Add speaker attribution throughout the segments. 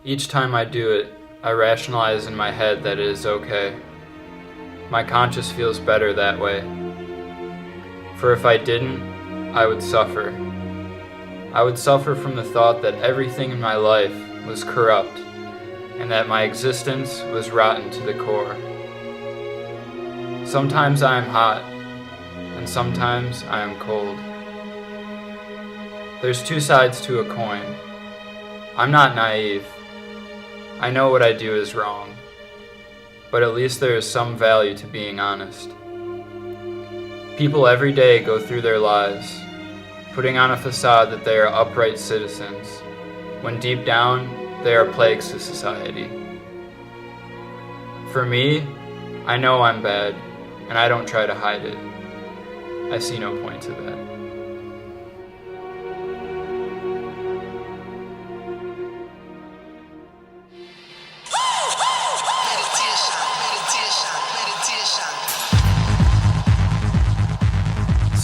Speaker 1: Each time I do it, I rationalize in my head that it is okay. My conscience feels better that way. For if I didn't, I would suffer. I would suffer from the thought that everything in my life was corrupt and that my existence was rotten to the core. Sometimes I am hot, and sometimes I am cold. There's two sides to a coin. I'm not naive. I know what I do is wrong, but at least there is some value to being honest. People every day go through their lives, putting on a facade that they are upright citizens, when deep down they are plagues to society. For me, I know I'm bad, and I don't try to hide it. I see no point to that.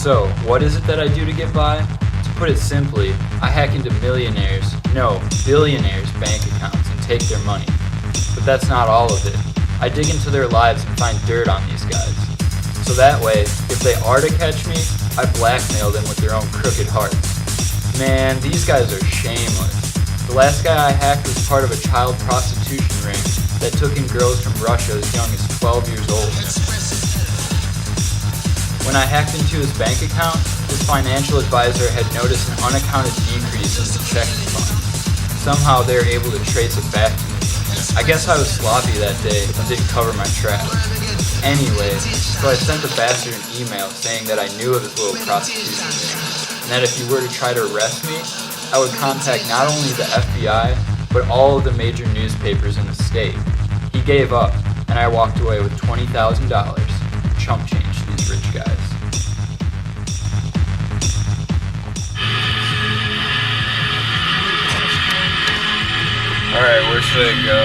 Speaker 1: So, what is it that I do to get by? To put it simply, I hack into millionaires, no, billionaires' bank accounts and take their money. But that's not all of it. I dig into their lives and find dirt on these guys. So that way, if they are to catch me, I blackmail them with their own crooked hearts. Man, these guys are shameless. The last guy I hacked was part of a child prostitution ring that took in girls from Russia as young as 12 years old. When I hacked into his bank account, his financial advisor had noticed an unaccounted decrease in the checking fund. Somehow they were able to trace it back to me. I guess I was sloppy that day and didn't cover my tracks. Anyway, so I sent the bastard an email saying that I knew of his little prostitution ring, and that if he were to try to arrest me, I would contact not only the FBI, but all of the major newspapers in the state. He gave up, and I walked away with $20,000, chump change to these rich guys. Alright, where should I go?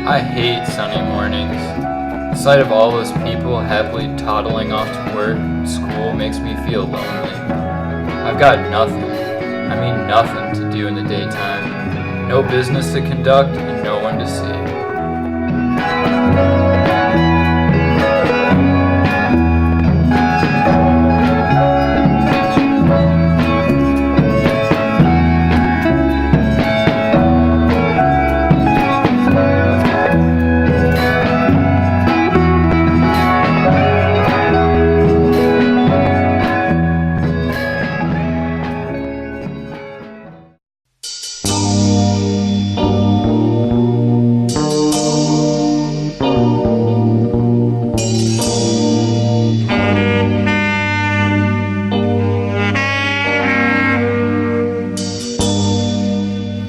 Speaker 1: I hate sunny mornings. The sight of all those people happily toddling off to work and school makes me feel lonely. I've got nothing, I mean nothing to do in the daytime. No business to conduct and no one to see.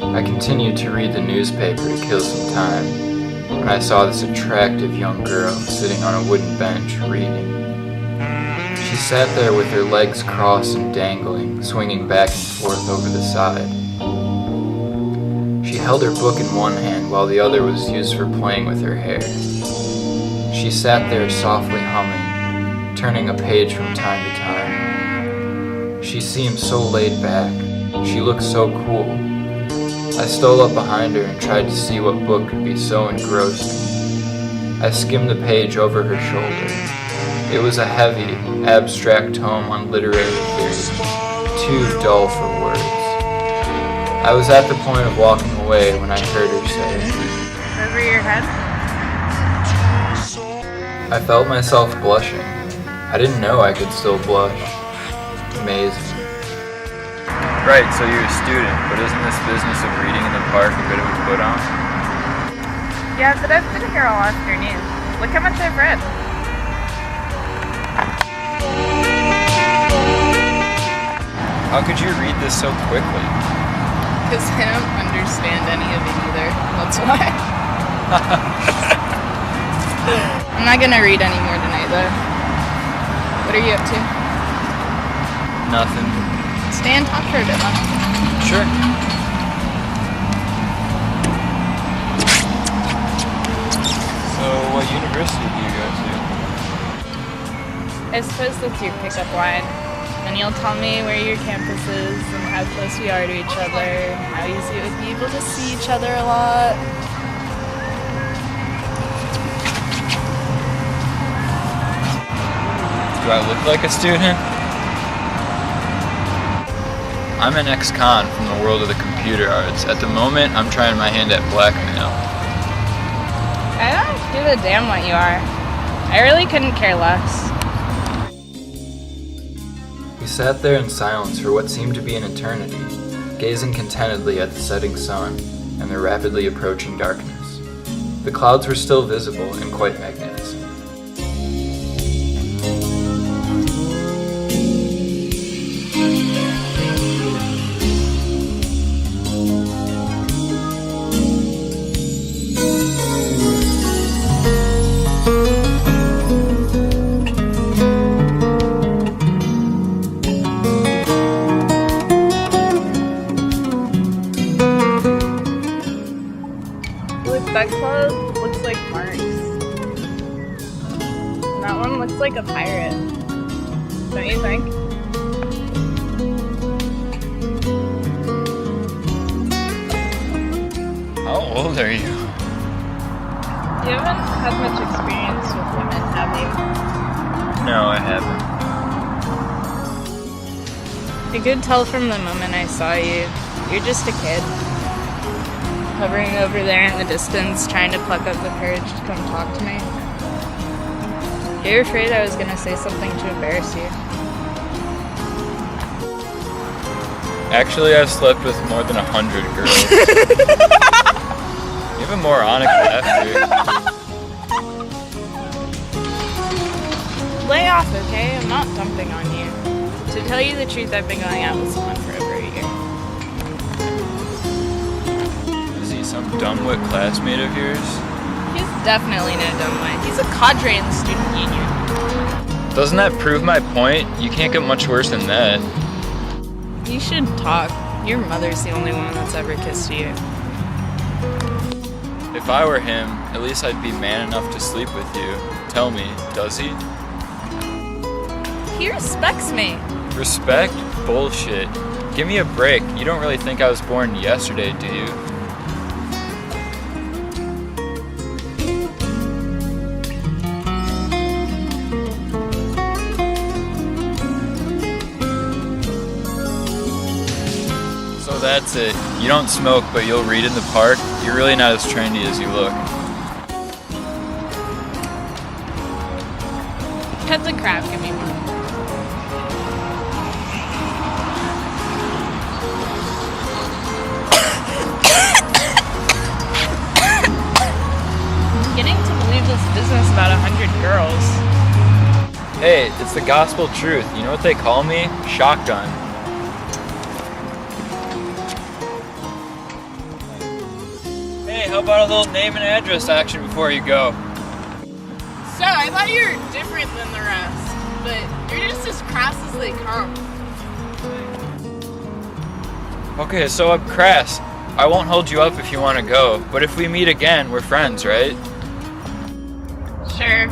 Speaker 1: I continued to read the newspaper to kill some time when I saw this attractive young girl sitting on a wooden bench reading. She sat there with her legs crossed and dangling, swinging back and forth over the side. She held her book in one hand while the other was used for playing with her hair. She sat there softly humming, turning a page from time to time. She seemed so laid back. She looked so cool. I stole up behind her and tried to see what book could be so engrossing. I skimmed the page over her shoulder. It was a heavy, abstract tome on literary theory, too dull for words. I was at the point of walking away when I heard her say,
Speaker 2: "Over your head?"
Speaker 1: I felt myself blushing. I didn't know I could still blush. Amazing.
Speaker 3: Right, so you're a student, but isn't this business of reading in the park a bit of a put on?
Speaker 2: Yeah, but I've been here all afternoon. Look how much I've read.
Speaker 3: How could you read this so quickly?
Speaker 2: Because I don't understand any of it either. That's why. I'm not gonna read any more tonight, though. What are you up to?
Speaker 3: Nothing.
Speaker 2: Stay and talk for a bit, huh?
Speaker 3: Sure. So, what university do you go to?
Speaker 2: I suppose that's your pickup line. And you'll tell me where your campus is and how close we are to each other, how easy it would be able to see each other a lot.
Speaker 3: Do I look like a student? I'm an ex-con from the world of the computer arts. At the moment, I'm trying my hand at blackmail.
Speaker 2: I don't give a damn what you are. I really couldn't care less.
Speaker 1: We sat there in silence for what seemed to be an eternity, gazing contentedly at the setting sun and the rapidly approaching darkness. The clouds were still visible and quite magnificent.
Speaker 2: That cloud looks like Mark's. And that one looks like a pirate. Don't you think?
Speaker 3: How old are you?
Speaker 2: You haven't had much experience with women, have you?
Speaker 3: No, I haven't.
Speaker 2: I could tell from the moment I saw you, you're just a kid. Hovering over there in the distance, trying to pluck up the courage to come talk to me. You're afraid I was gonna say something to embarrass you.
Speaker 3: Actually, I've slept with more than 100 girls. You have a moronic laughter.
Speaker 2: Lay off, okay? I'm not dumping on you. To tell you the truth, I've been going out with someone for over a year.
Speaker 3: Some dumbwit classmate of yours?
Speaker 2: He's definitely no dumbwit. He's a cadre in the student union.
Speaker 3: Doesn't that prove my point? You can't get much worse than that.
Speaker 2: You should talk. Your mother's the only one that's ever kissed you.
Speaker 3: If I were him, at least I'd be man enough to sleep with you. Tell me, does he?
Speaker 2: He respects me.
Speaker 3: Respect? Bullshit. Give me a break. You don't really think I was born yesterday, do you? So that's it. You don't smoke, but you'll read in the park. You're really not as trendy as you look.
Speaker 2: Cut the crap, give me one. I'm beginning to believe this business about 100 girls.
Speaker 3: Hey, it's the gospel truth. You know what they call me? Shotgun. Hey, how about a little name and address action before you go?
Speaker 2: So, I thought you were different than the rest, but you're just as crass as they come.
Speaker 3: Okay, so I'm crass. I won't hold you up if you want to go, but if we meet again, we're friends, right?
Speaker 2: Sure.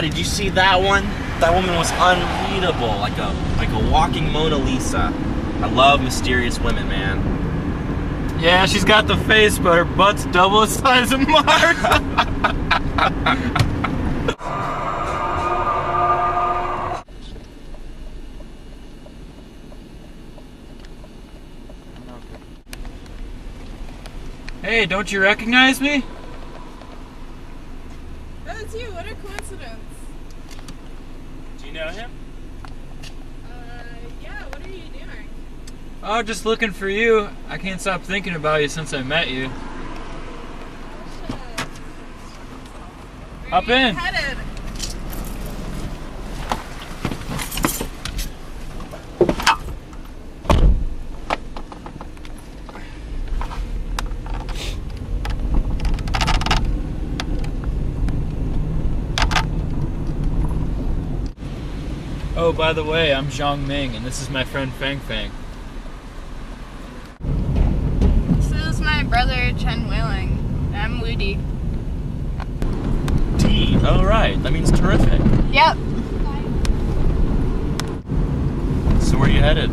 Speaker 4: did you see that one? That woman was unreadable, like a walking Mona Lisa. I love mysterious women, man.
Speaker 3: Yeah, she's got the face, but her butt's double the size of Mars. Hey, don't you recognize me?
Speaker 2: Oh, it's you. What a coincidence.
Speaker 4: Do you know him?
Speaker 2: Yeah, what are you doing?
Speaker 3: Oh, just looking for you. I can't stop thinking about you since I met you. Hop in.
Speaker 2: Headed.
Speaker 3: Oh, by the way, I'm Zhang Ming, and this is my friend Fang Fang.
Speaker 2: This is my brother Chen Wailing. I'm Woody.
Speaker 4: T. Oh, right. That means terrific.
Speaker 2: Yep.
Speaker 4: So where are you headed?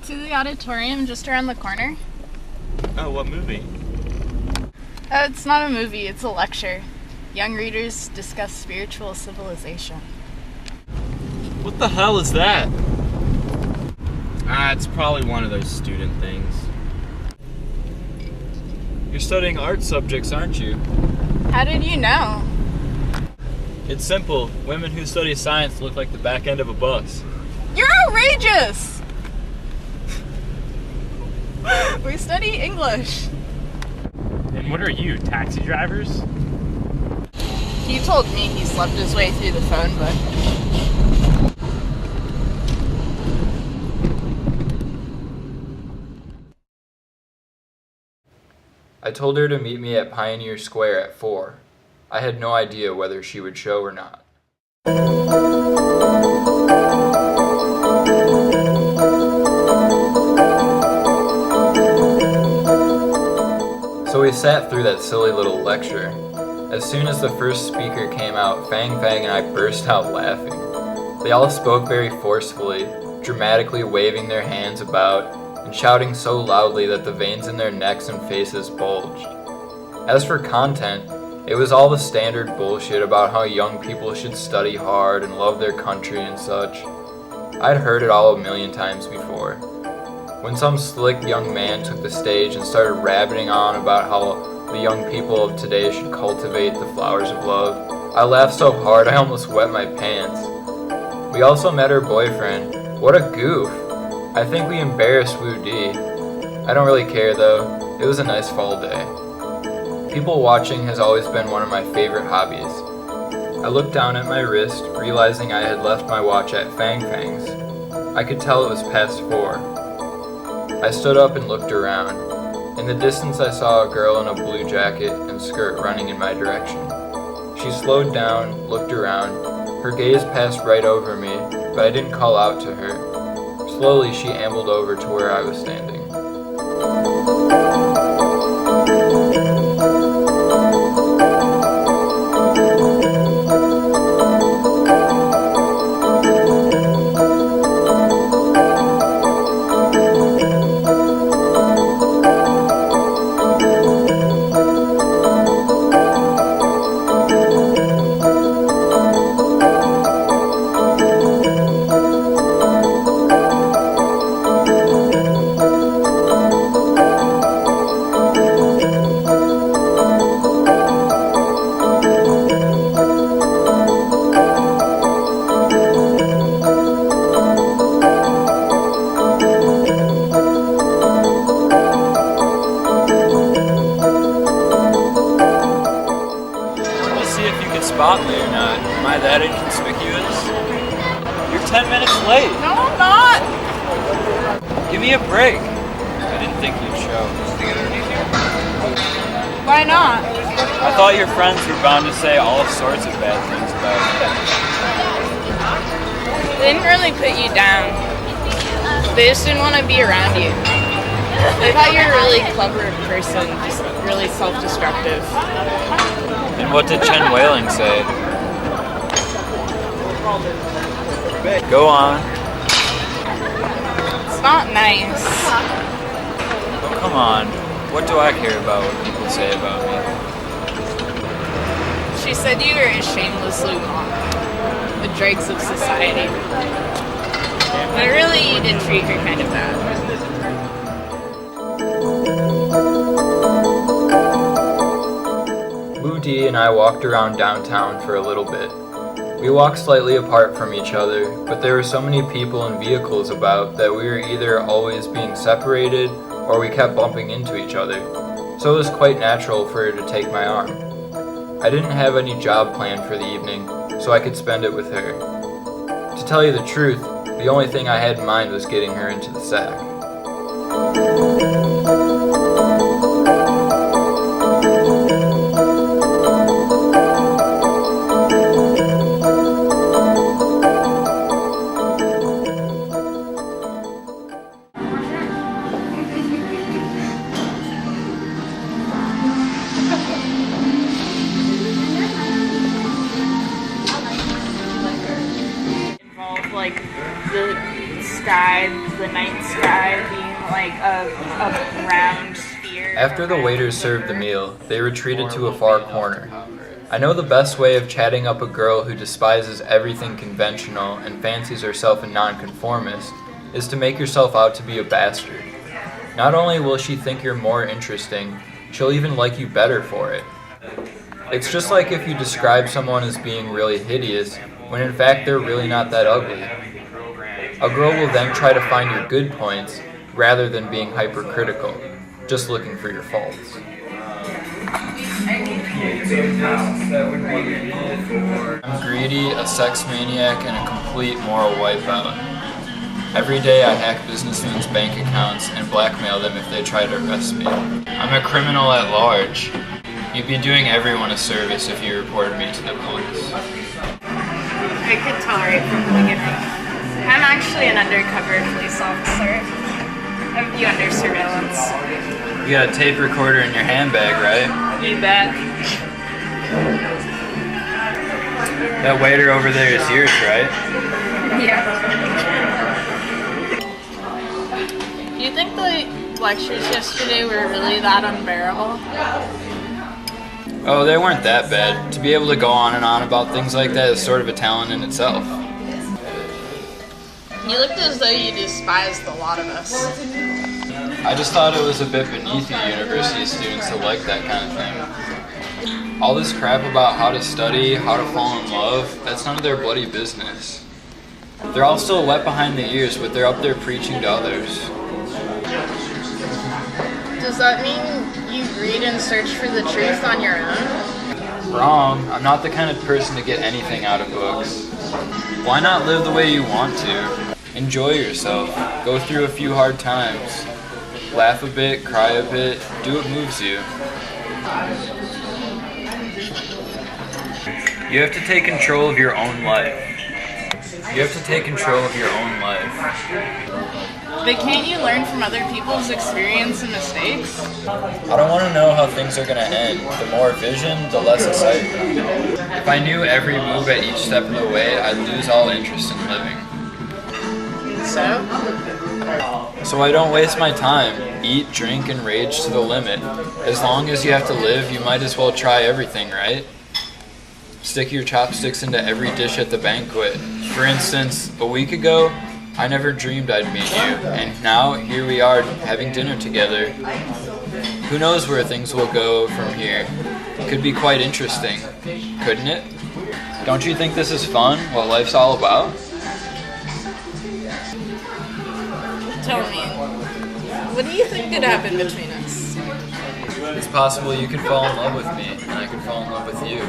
Speaker 2: To the auditorium just around the corner.
Speaker 4: Oh, what movie?
Speaker 2: Oh, it's not a movie, it's a lecture. Young readers discuss spiritual civilization.
Speaker 3: What the hell is that?
Speaker 4: It's probably one of those student things.
Speaker 3: You're studying art subjects, aren't you?
Speaker 2: How did you know?
Speaker 3: It's simple. Women who study science look like the back end of a bus.
Speaker 2: You're outrageous! We study English.
Speaker 5: And what are you, taxi drivers?
Speaker 2: He told me he slept his way through the phone book.
Speaker 1: I told her to meet me at Pioneer Square at 4. I had no idea whether she would show or not. So we sat through that silly little lecture. As soon as the first speaker came out, Fang Fang and I burst out laughing. They all spoke very forcefully, dramatically waving their hands about and shouting so loudly that the veins in their necks and faces bulged. As for content, it was all the standard bullshit about how young people should study hard and love their country and such. I'd heard it all a million times before. When some slick young man took the stage and started rabbiting on about how the young people of today should cultivate the flowers of love, I laughed so hard I almost wet my pants. We also met her boyfriend. What a goof! I think we embarrassed Wu Di. I don't really care though. It was a nice fall day. People watching has always been one of my favorite hobbies. I looked down at my wrist, realizing I had left my watch at Fang Fang's. I could tell it was past 4. I stood up and looked around. In the distance I saw a girl in a blue jacket and skirt running in my direction. She slowed down, looked around. Her gaze passed right over me, but I didn't call out to her. Slowly, she ambled over to where I was standing.
Speaker 3: Spot me or not? Am I that inconspicuous? You're 10 minutes late.
Speaker 2: No, I'm not!
Speaker 3: Give me a break. I didn't think you'd show.
Speaker 2: Why not?
Speaker 3: I thought your friends were bound to say all sorts of bad things about you.
Speaker 2: They didn't really put you down. They just didn't want to be around you. They thought you were a really clever person, just really self-destructive.
Speaker 3: And what did Chen Wailing say? Go on.
Speaker 2: It's not nice.
Speaker 3: Oh, come on. What do I care about what people say about me?
Speaker 2: She said you were a shamelessly mock the dregs of society. But really, you did treat her kind of bad.
Speaker 1: Wu Di and I walked around downtown for a little bit. We walked slightly apart from each other, but there were so many people and vehicles about that we were either always being separated or we kept bumping into each other, so it was quite natural for her to take my arm. I didn't have any job planned for the evening, so I could spend it with her. To tell you the truth, the only thing I had in mind was getting her into the sack.
Speaker 2: Like the sky, the night sky being like a round sphere.
Speaker 1: After the waiters served the meal, they retreated to a far corner. I know the best way of chatting up a girl who despises everything conventional and fancies herself a nonconformist is to make yourself out to be a bastard. Not only will she think you're more interesting, she'll even like you better for it. It's just like if you describe someone as being really hideous, when in fact they're really not that ugly. A girl will then try to find your good points rather than being hypercritical, just looking for your faults. I'm greedy, a sex maniac, and a complete moral wipeout. Every day I hack businessmen's bank accounts and blackmail them if they try to arrest me. I'm a criminal at large. You'd be doing everyone a service if you reported me to the police.
Speaker 2: I could tolerate from the beginning. I'm actually an undercover police officer. I have you under surveillance.
Speaker 1: You got a tape recorder in your handbag, right?
Speaker 2: You bet.
Speaker 1: That waiter over there is yours, right?
Speaker 2: Yeah. Do you think the lectures yesterday were really that unbearable?
Speaker 1: Oh, they weren't that bad. To be able to go on and on about things like that is sort of a talent in itself.
Speaker 2: You looked as though you despised a lot of us.
Speaker 1: I just thought it was a bit beneath you university students to like that kind of thing. All this crap about how to study, how to fall in love, that's none of their bloody business. They're all still wet behind the ears, but they're up there preaching to others.
Speaker 2: Does that mean you read and search for the truth on your own?
Speaker 1: Wrong. I'm not the kind of person to get anything out of books. Why not live the way you want to? Enjoy yourself. Go through a few hard times. Laugh a bit, cry a bit, do what moves you. You have to take control of your own life. You have to take control of your own life.
Speaker 2: But can't you learn from other people's experience and mistakes?
Speaker 1: I don't want to know how things are going to end. The more vision, the less excitement. If I knew every move at each step of the way, I'd lose all interest in living. So I don't waste my time. Eat, drink, and rage to the limit. As long as you have to live, you might as well try everything, right? Stick your chopsticks into every dish at the banquet. For instance, a week ago, I never dreamed I'd meet you, and now here we are having dinner together. Who knows where things will go from here? It could be quite interesting, couldn't it? Don't you think this is fun, what life's all about?
Speaker 2: Tell me, what do you think could happen between us?
Speaker 1: It's possible you could fall in love with me, and I could fall in love with you.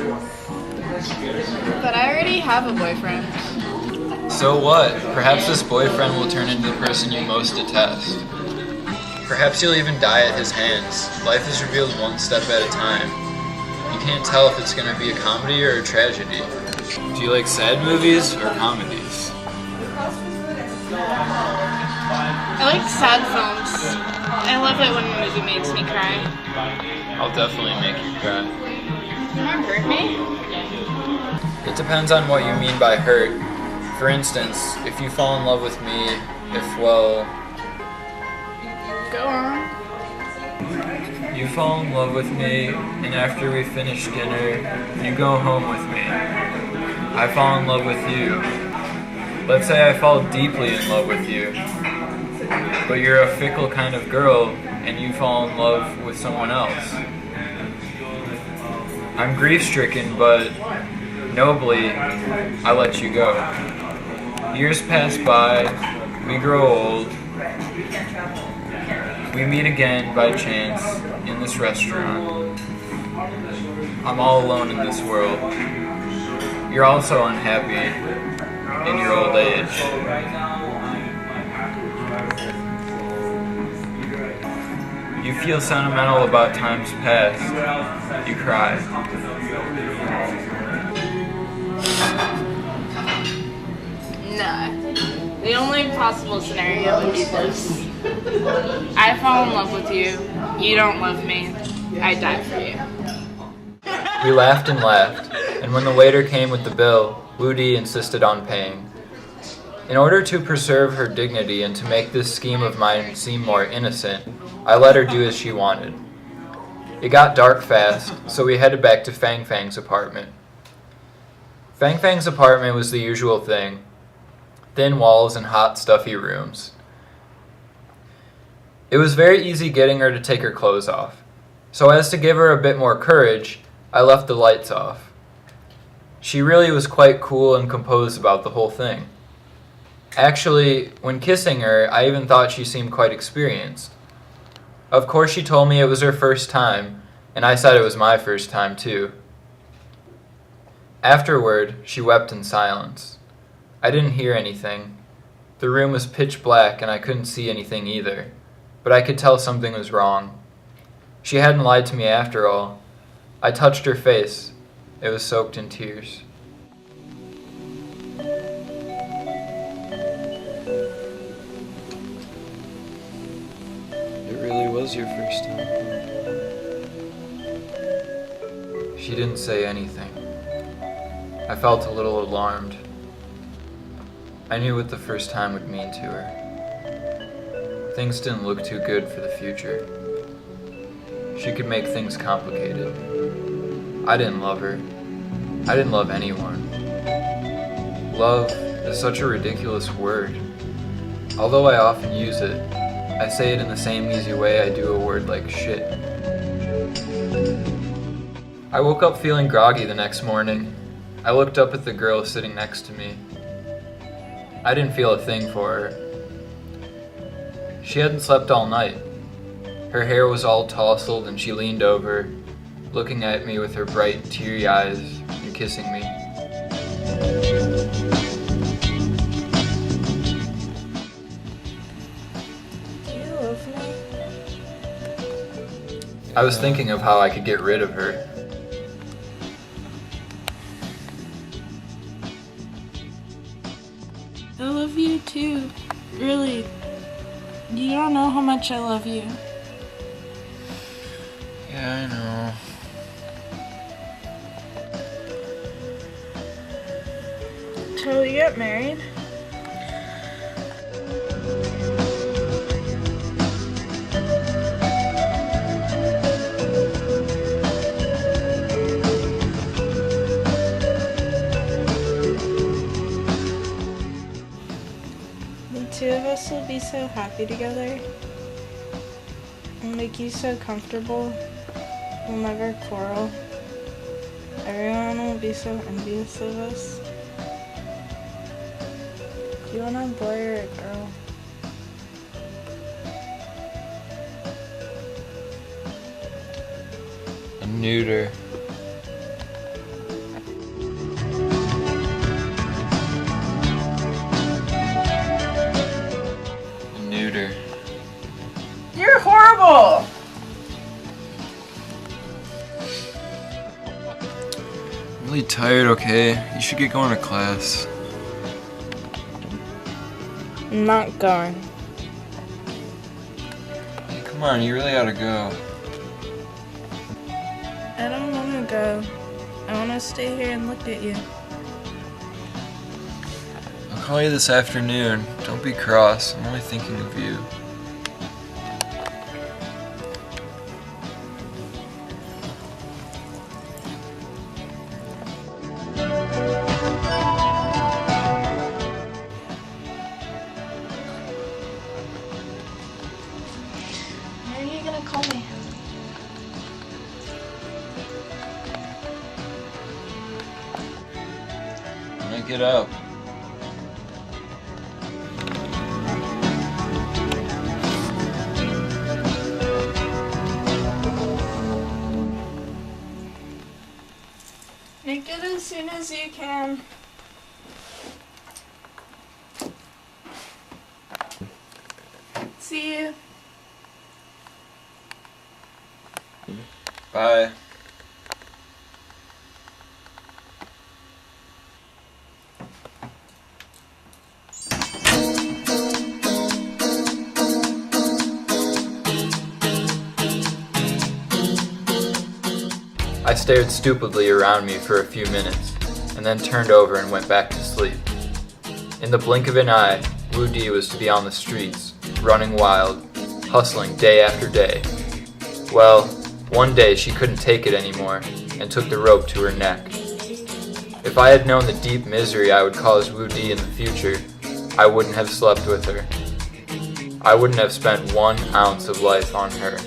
Speaker 2: But I already have a boyfriend.
Speaker 1: So what? Perhaps this boyfriend will turn into the person you most detest. Perhaps you'll even die at his hands. Life is revealed one step at a time. You can't tell if it's going to be a comedy or a tragedy. Do you like sad movies or comedies?
Speaker 2: I like sad films. I love it when a movie makes me cry.
Speaker 1: I'll definitely make you cry.
Speaker 2: You want to hurt me?
Speaker 1: It depends on what you mean by hurt. For instance, if you fall in love with me,
Speaker 2: Go on.
Speaker 1: you fall in love with me, and after we finish dinner, you go home with me. I fall in love with you. Let's say I fall deeply in love with you, but you're a fickle kind of girl, and you fall in love with someone else. I'm grief-stricken, but nobly, I let you go. Years pass by, we grow old. We meet again by chance in this restaurant. I'm all alone in this world. You're also unhappy in your old age. You feel sentimental about times past. You cry.
Speaker 2: No. The only possible scenario would be this. I fall in love with you. You don't love me. I die for you.
Speaker 1: We laughed, and when the waiter came with the bill, Woody insisted on paying. In order to preserve her dignity and to make this scheme of mine seem more innocent, I let her do as she wanted. It got dark fast, so we headed back to Fang Fang's apartment. Fang Fang's apartment was the usual thing: thin walls and hot, stuffy rooms. It was very easy getting her to take her clothes off. So as to give her a bit more courage, I left the lights off. She really was quite cool and composed about the whole thing. Actually, when kissing her, I even thought she seemed quite experienced. Of course, she told me it was her first time, and I said it was my first time too. Afterward, she wept in silence. I didn't hear anything. The room was pitch black and I couldn't see anything either, but I could tell something was wrong. She hadn't lied to me after all. I touched her face. It was soaked in tears.
Speaker 3: It really was your first time.
Speaker 1: She didn't say anything. I felt a little alarmed. I knew what the first time would mean to her. Things didn't look too good for the future. She could make things complicated. I didn't love her. I didn't love anyone. Love is such a ridiculous word. Although I often use it, I say it in the same easy way I do a word like shit. I woke up feeling groggy the next morning. I looked up at the girl sitting next to me. I didn't feel a thing for her. She hadn't slept all night. Her hair was all tousled and she leaned over, looking at me with her bright, teary eyes and kissing me.
Speaker 2: Do you love me?
Speaker 1: I was thinking of how I could get rid of her.
Speaker 2: I love you too. Really. You don't know how much I love you.
Speaker 3: Yeah, I know.
Speaker 2: Till we get married. The two of us will be so happy together. We'll make you so comfortable. We'll never quarrel. Everyone will be so envious of us. Do you want a boy or a girl?
Speaker 3: A neuter. A neuter.
Speaker 2: You're horrible!
Speaker 3: I'm really tired, okay? You should get going to class.
Speaker 2: I'm not going.
Speaker 3: Hey, come on, you really ought to go.
Speaker 2: I don't want to go. I want to stay here and look at you.
Speaker 3: call you this afternoon. Don't be cross. I'm only thinking of you.
Speaker 2: When are you gonna call me?
Speaker 3: When I get up.
Speaker 2: Make it as soon as you can. See you.
Speaker 3: Bye.
Speaker 1: I stared stupidly around me for a few minutes, and then turned over and went back to sleep. In the blink of an eye, Wu Di was to be on the streets, running wild, hustling day after day. Well, one day she couldn't take it anymore, and took the rope to her neck. If I had known the deep misery I would cause Wu Di in the future, I wouldn't have slept with her. I wouldn't have spent 1 ounce of life on her.